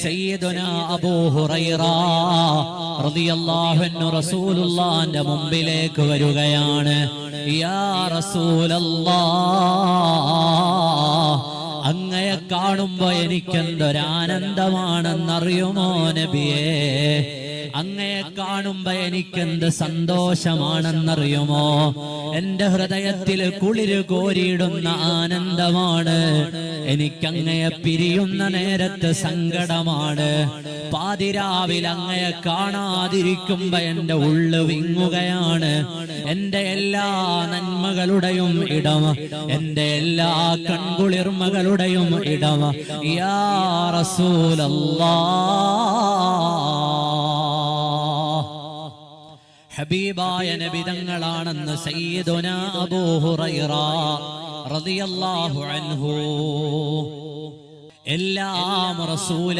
സയ്യിദുനാ അബൂ ഹുറൈറ റളിയല്ലാഹു അൻഹു റസൂലുള്ളാഹിന്റെ മുമ്പിലേക്ക് വരികയാണ്. യാ റസൂലല്ലാഹ്, അങ്ങയെ കാണുമ്പോ എനിക്കെന്തൊരാനന്ദമാണെന്നറിയുമോ നബിയേ? അങ്ങയെ കാണുമ്പോ എനിക്കെന്ത് സന്തോഷമാണെന്നറിയുമോ? എന്റെ ഹൃദയത്തിൽ കുളിര് കോരിയിടുന്ന ആനന്ദമാണ്. എനിക്കങ്ങയെ പിരിയുന്ന നേരത്ത് സങ്കടമാണ്. പാതിരാവിൽ അങ്ങയെ കാണാതിരിക്കുമ്പോ എന്റെ ഉള്ളു വിങ്ങുകയാണ്. എന്റെ എല്ലാ നന്മകളുടെയും ഇടം, എന്റെ എല്ലാ കൺകുളിർമകളുടെയും ഇടം യാ റസൂലല്ലാഹ്, ഹബീബായ നബി തങ്ങളാണെന്ന് സയ്യിദുനാ അബൂ ഹുറൈറ റളിയല്ലാഹു അൻഹു. എല്ലാം റസൂല